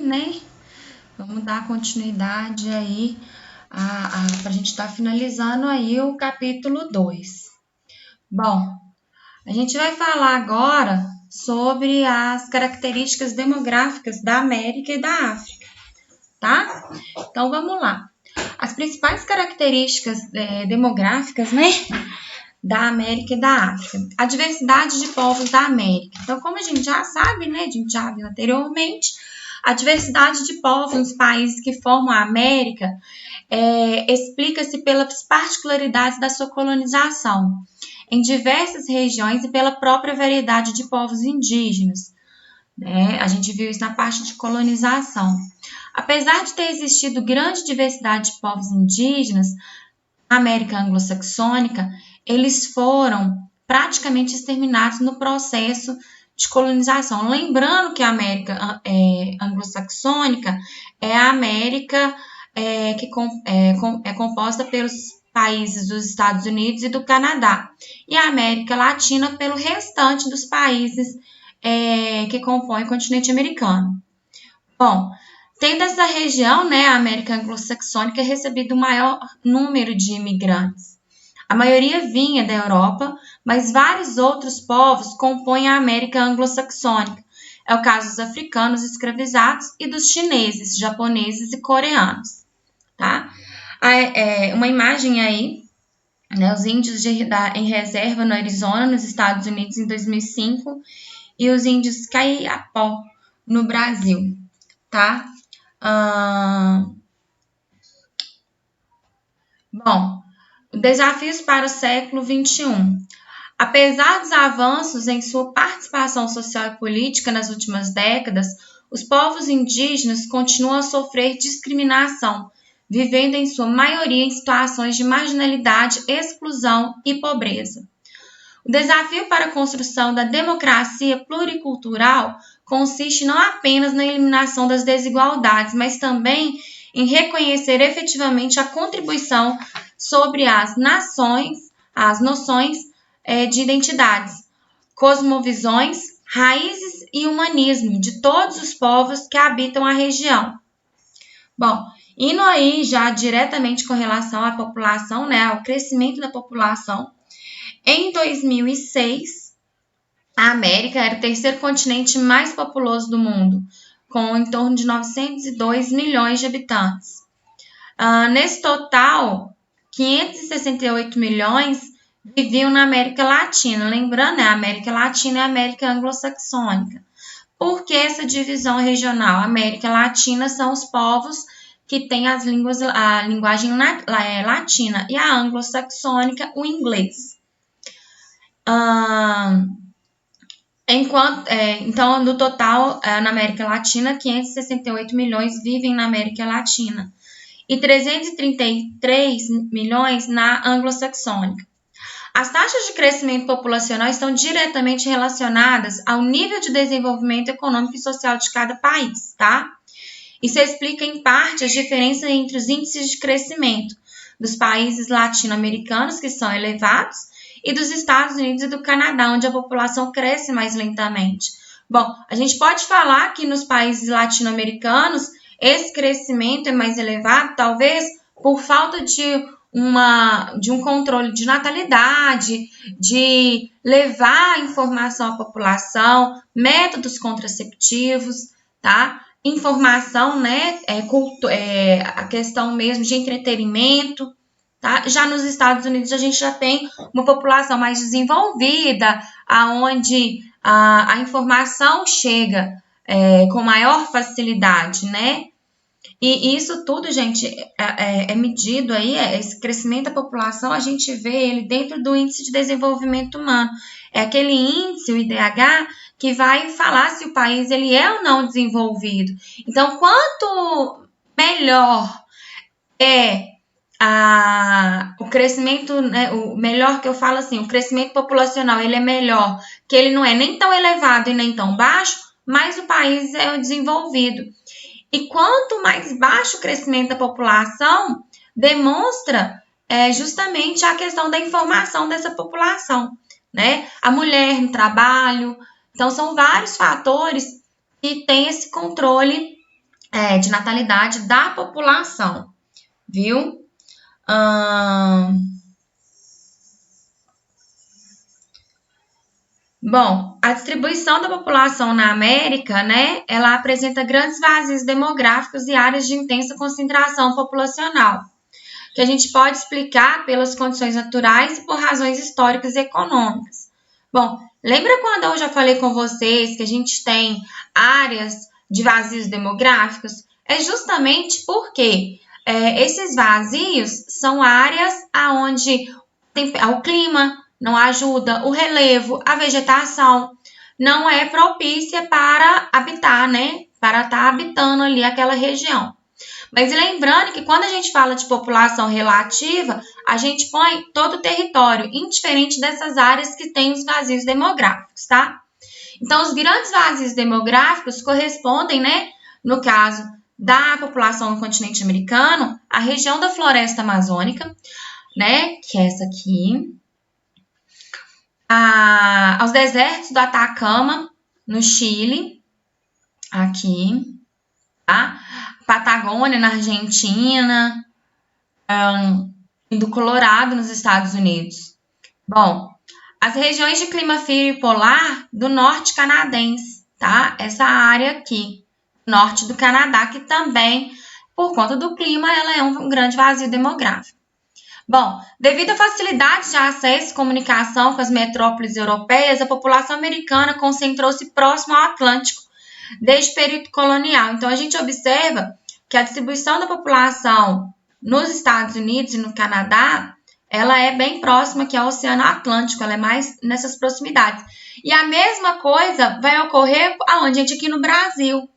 né? Vamos dar continuidade aí para a gente estar finalizando aí o capítulo 2. Bom, a gente vai falar agora sobre as características demográficas da América e da África, tá? Então, vamos lá. As principais características demográficas, né, da América e da África. A diversidade de povos da América. Então, como a gente já sabe, né, a gente já viu anteriormente, a diversidade de povos nos países que formam a América explica-se pelas particularidades da sua colonização em diversas regiões e pela própria variedade de povos indígenas. A gente viu isso na parte de colonização. Apesar de ter existido grande diversidade de povos indígenas na América anglo-saxônica, eles foram praticamente exterminados no processo de colonização. Lembrando que a América anglo-saxônica é a América que é composta pelos países dos Estados Unidos e do Canadá, e a América Latina pelo restante dos países que compõem o continente americano. Bom, tendo essa região, né, a América anglo-saxônica, recebido o maior número de imigrantes. A maioria vinha da Europa, mas vários outros povos compõem a América anglo-saxônica. É o caso dos africanos escravizados e dos chineses, japoneses e coreanos. Tá? Uma imagem aí, né, os índios em reserva no Arizona, nos Estados Unidos, em 2005, e os índios Caiapó, no Brasil. Tá? Bom, desafios para o século XXI. Apesar dos avanços em sua participação social e política nas últimas décadas, os povos indígenas continuam a sofrer discriminação, vivendo em sua maioria em situações de marginalidade, exclusão e pobreza. O desafio para a construção da democracia pluricultural consiste não apenas na eliminação das desigualdades, mas também em reconhecer efetivamente a contribuição sobre as noções de identidades, cosmovisões, raízes e humanismo de todos os povos que habitam a região. Bom, indo aí já diretamente com relação à população, né, ao crescimento da população, em 2006, a América era o terceiro continente mais populoso do mundo, com em torno de 902 milhões de habitantes. Nesse total, 568 milhões viviam na América Latina. Lembrando, a América Latina é a América anglo-saxônica. Por que essa divisão regional? A América Latina são os povos que têm a linguagem latina, e a anglo-saxônica, o inglês. Então, no total, na América Latina, 568 milhões vivem na América Latina e 333 milhões na anglo-saxônica. As taxas de crescimento populacional estão diretamente relacionadas ao nível de desenvolvimento econômico e social de cada país, tá? Isso explica, em parte, as diferenças entre os índices de crescimento dos países latino-americanos, que são elevados, e dos Estados Unidos e do Canadá, onde a população cresce mais lentamente. Bom, a gente pode falar que nos países latino-americanos esse crescimento é mais elevado, talvez por falta de um controle de natalidade, de levar informação à população, métodos contraceptivos, tá? Informação, né? A questão mesmo de entretenimento. Tá? Já nos Estados Unidos a gente já tem uma população mais desenvolvida, aonde a informação chega com maior facilidade, né? E isso tudo, gente, é medido aí, esse crescimento da população, a gente vê ele dentro do Índice de Desenvolvimento Humano. É aquele índice, o IDH, que vai falar se o país ele é ou não desenvolvido. Então, quanto melhor o crescimento, né, o melhor que eu falo assim, o crescimento populacional ele é melhor, que ele não é nem tão elevado e nem tão baixo, mas o país é desenvolvido. E quanto mais baixo o crescimento da população, demonstra justamente a questão da informação dessa população, né? A mulher no trabalho. Então, são vários fatores que têm esse controle de natalidade da população, viu? Bom, a distribuição da população na América, né, ela apresenta grandes vazios demográficos e áreas de intensa concentração populacional, que a gente pode explicar pelas condições naturais e por razões históricas e econômicas. Bom, lembra quando eu já falei com vocês que a gente tem áreas de vazios demográficos? É justamente porque esses vazios são áreas onde o clima não ajuda, o relevo, a vegetação não é propícia para habitar, né? Para estar habitando ali aquela região. Mas lembrando que quando a gente fala de população relativa, a gente põe todo o território, indiferente dessas áreas que têm os vazios demográficos, tá? Então, os grandes vazios demográficos correspondem, né, no caso da população no continente americano, à região da floresta amazônica, né, que é essa aqui, aos desertos do Atacama, no Chile, aqui, tá? Patagônia, na Argentina, e do Colorado, nos Estados Unidos. Bom, as regiões de clima frio e polar do norte canadense, tá? Essa área aqui, norte do Canadá, que também, por conta do clima, ela é um grande vazio demográfico. Bom, devido à facilidade de acesso e comunicação com as metrópoles europeias, a população americana concentrou-se próximo ao Atlântico desde o período colonial. Então, a gente observa que a distribuição da população nos Estados Unidos e no Canadá, ela é bem próxima aqui ao Oceano Atlântico, ela é mais nessas proximidades. E a mesma coisa vai ocorrer aonde, gente? Aqui no Brasil.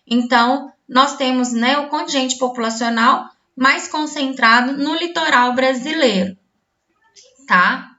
Então, nós temos, né, o contingente populacional mais concentrado no litoral brasileiro, tá?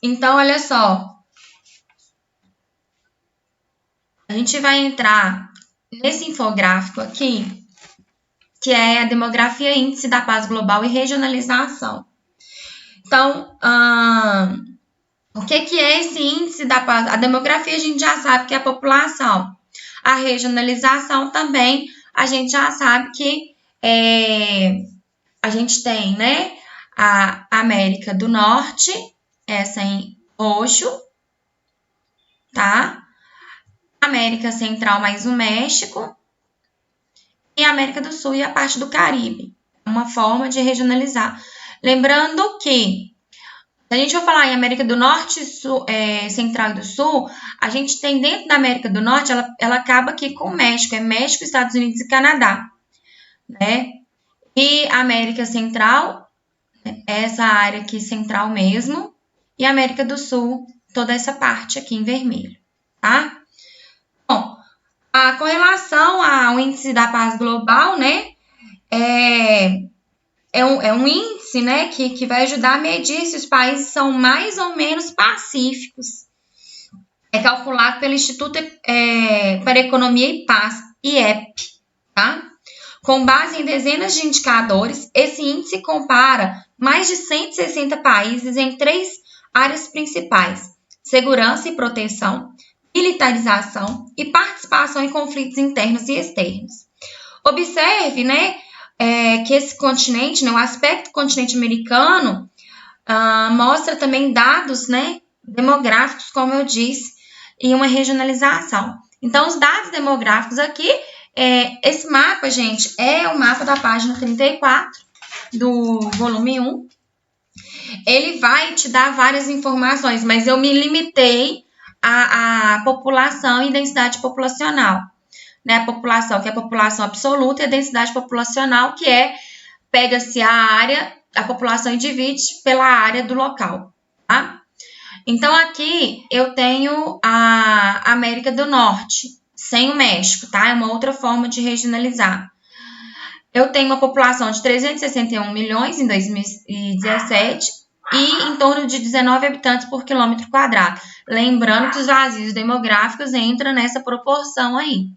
Então, olha só. A gente vai entrar nesse infográfico aqui, que é a demografia, índice da paz global e regionalização. Então, o que é esse índice da paz? A demografia a gente já sabe que é a população. A regionalização também a gente já sabe que a gente tem, né, a América do Norte, essa em roxo, tá? América Central mais o México e a América do Sul e a parte do Caribe. Uma forma de regionalizar. Lembrando que, se a gente for falar em América do Norte, Sul, Central e do Sul, a gente tem dentro da América do Norte, ela acaba aqui com o México, é México, Estados Unidos e Canadá, né? E a América Central, essa área aqui central mesmo, e a América do Sul, toda essa parte aqui em vermelho, tá? Bom, a correlação ao índice da paz global, né, é um índice, né, que vai ajudar a medir se os países são mais ou menos pacíficos. É calculado pelo Instituto para Economia e Paz, IEP, tá? Com base em dezenas de indicadores, esse índice compara mais de 160 países em 3 áreas principais: segurança e proteção, militarização e participação em conflitos internos e externos. Observe, né, que esse continente, né, o aspecto do continente americano, mostra também dados, né, demográficos, como eu disse, e uma regionalização. Então, os dados demográficos aqui, esse mapa, gente, é o mapa da página 34 do volume 1. Ele vai te dar várias informações, mas eu me limitei à população e densidade populacional. Né? A população, que é a população absoluta, e a densidade populacional, que pega-se a área, a população e divide pela área do local. Tá? Então, aqui eu tenho a América do Norte, sem o México, tá? É uma outra forma de regionalizar. Eu tenho uma população de 361 milhões em 2017 e em torno de 19 habitantes por quilômetro quadrado. Lembrando que os vazios demográficos entram nessa proporção aí.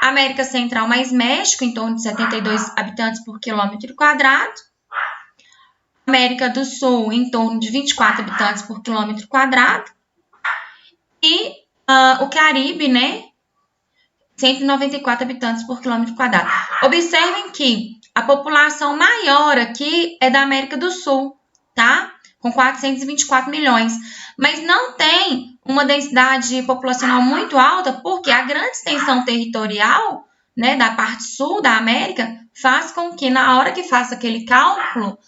América Central mais México, em torno de 72 habitantes por quilômetro quadrado. América do Sul, em torno de 24 habitantes por quilômetro quadrado. E O Caribe, né? 194 habitantes por quilômetro quadrado. Observem que a população maior aqui é da América do Sul, tá? Com 424 milhões. Mas não tem uma densidade populacional muito alta, porque a grande extensão territorial, né, da parte sul da América faz com que, na hora que faça aquele cálculo,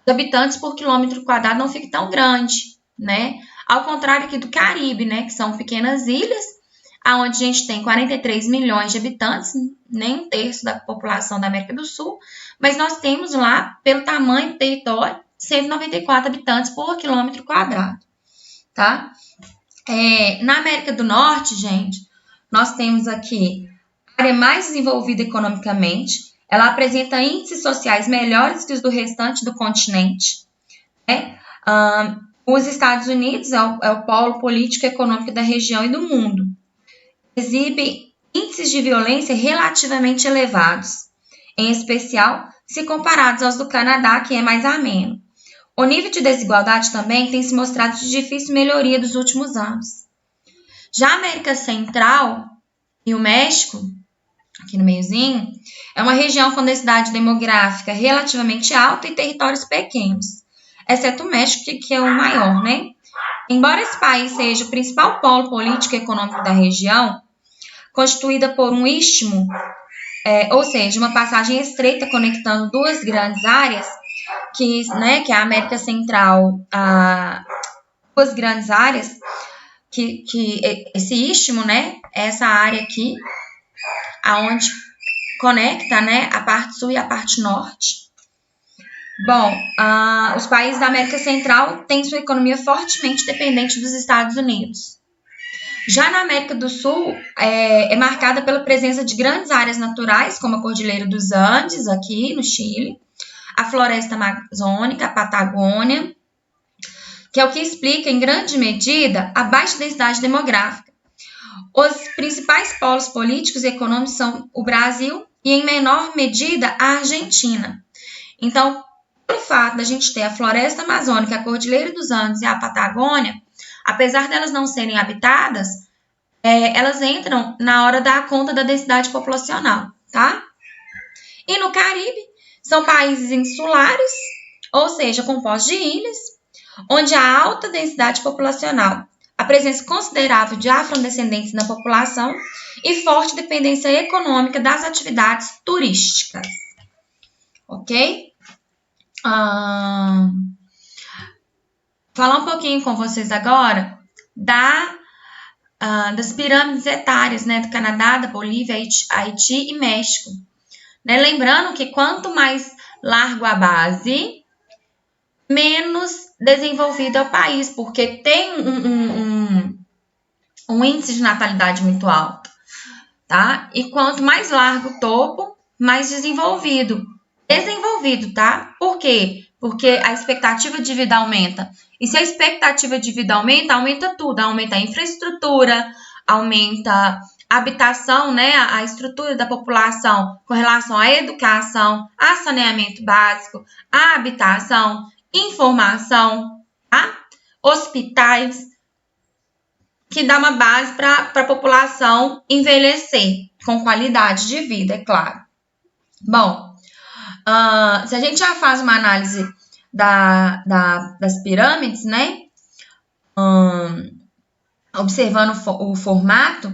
os habitantes por quilômetro quadrado não fique tão grande, né? Ao contrário aqui do Caribe, né, que são pequenas ilhas, onde a gente tem 43 milhões de habitantes, nem um terço da população da América do Sul, mas nós temos lá, pelo tamanho do território, 194 habitantes por quilômetro quadrado, tá? Na América do Norte, gente, nós temos aqui a área mais desenvolvida economicamente, ela apresenta índices sociais melhores que os do restante do continente, né? Os Estados Unidos é o polo político e econômico da região e do mundo. Exibem índices de violência relativamente elevados, em especial se comparados aos do Canadá, que é mais ameno. O nível de desigualdade também tem se mostrado de difícil melhoria dos últimos anos. Já a América Central e o México, aqui no meiozinho, é uma região com densidade demográfica relativamente alta e territórios pequenos, exceto o México, que é o maior, né? Embora esse país seja o principal polo político e econômico da região, constituída por um istmo, ou seja, uma passagem estreita conectando duas grandes áreas, que é a América Central, duas grandes áreas, que esse istmo, né, essa área aqui, aonde conecta, né, a parte sul e a parte norte. Bom, os países da América Central têm sua economia fortemente dependente dos Estados Unidos. Já na América do Sul, é marcada pela presença de grandes áreas naturais, como a Cordilheira dos Andes, aqui no Chile, a floresta amazônica, a Patagônia, que é o que explica, em grande medida, a baixa densidade demográfica. Os principais polos políticos e econômicos são o Brasil e, em menor medida, a Argentina. Então, pelo fato da gente ter a floresta amazônica, a Cordilheira dos Andes e a Patagônia, apesar delas não serem habitadas, elas entram na hora da conta da densidade populacional, tá? E no Caribe, são países insulares, ou seja, compostos de ilhas, onde há alta densidade populacional, a presença considerável de afrodescendentes na população e forte dependência econômica das atividades turísticas. Ok? Falar um pouquinho com vocês agora das pirâmides etárias, né, do Canadá, da Bolívia, Haiti e México. Né? Lembrando que quanto mais largo a base, menos desenvolvido é o país, porque tem um índice de natalidade muito alto, tá? E quanto mais largo o topo, mais desenvolvido, tá? Por quê? Porque a expectativa de vida aumenta. E se a expectativa de vida aumenta, aumenta tudo. Aumenta a infraestrutura, aumenta a habitação, né? A estrutura da população com relação à educação, a saneamento básico, a habitação, informação, tá? Hospitais, que dá uma base para a população envelhecer com qualidade de vida, é claro. Bom, se a gente já faz uma análise das pirâmides, né? Observando o formato,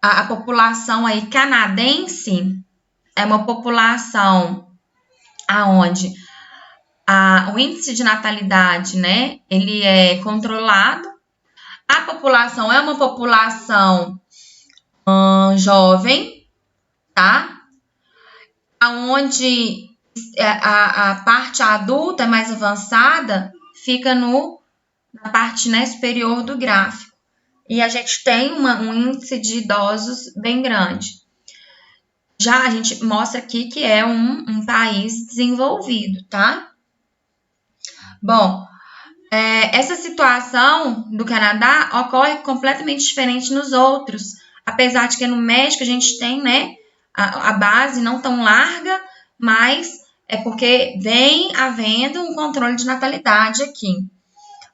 a população aí canadense é uma população aonde o índice de natalidade, né, ele é controlado. A população é uma população jovem, tá? Onde a parte adulta mais avançada fica na parte, né, superior do gráfico. E a gente tem um índice de idosos bem grande. Já a gente mostra aqui que é um país desenvolvido, tá? Bom, essa situação do Canadá ocorre completamente diferente nos outros, apesar de que no México a gente tem, né, a base não tão larga, mas é porque vem havendo um controle de natalidade aqui.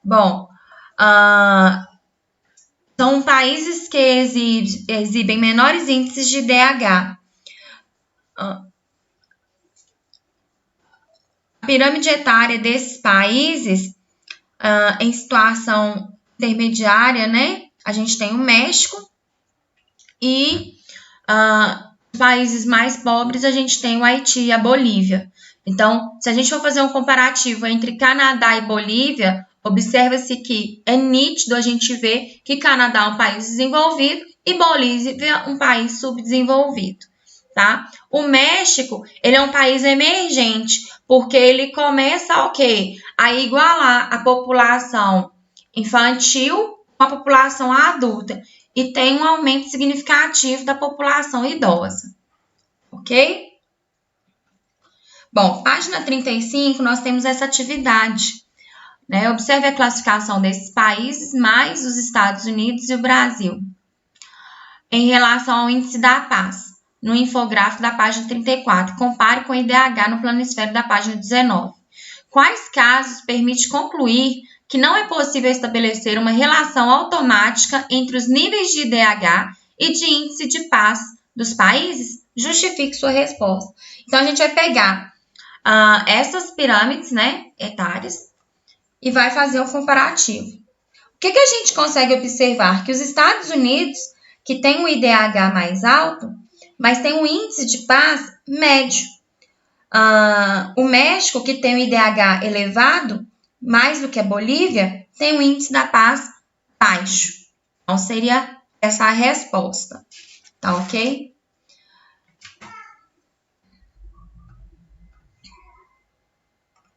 Bom, são países que exibem menores índices de DH. A pirâmide etária desses países, em situação intermediária, né? A gente tem o México e países mais pobres, a gente tem o Haiti e a Bolívia. Então, se a gente for fazer um comparativo entre Canadá e Bolívia, observa-se que é nítido a gente ver que Canadá é um país desenvolvido e Bolívia um país subdesenvolvido, tá? O México, ele é um país emergente, porque ele começa o quê? A igualar a população infantil com a população adulta e tem um aumento significativo da população idosa, ok? Bom, página 35, nós temos essa atividade, né? Observe a classificação desses países, mais os Estados Unidos e o Brasil, em relação ao índice da paz, no infográfico da página 34. Compare com o IDH no planisfério da página 19. Quais casos permite concluir que não é possível estabelecer uma relação automática entre os níveis de IDH e de índice de paz dos países? Justifique sua resposta. Então, a gente vai pegar essas pirâmides, né, etárias e vai fazer um comparativo. O que a gente consegue observar? Que os Estados Unidos, que tem um IDH mais alto, mas tem um índice de paz médio. O México, que tem um IDH elevado, mais do que a Bolívia, tem um índice da paz baixo. Então, seria essa a resposta, tá ok?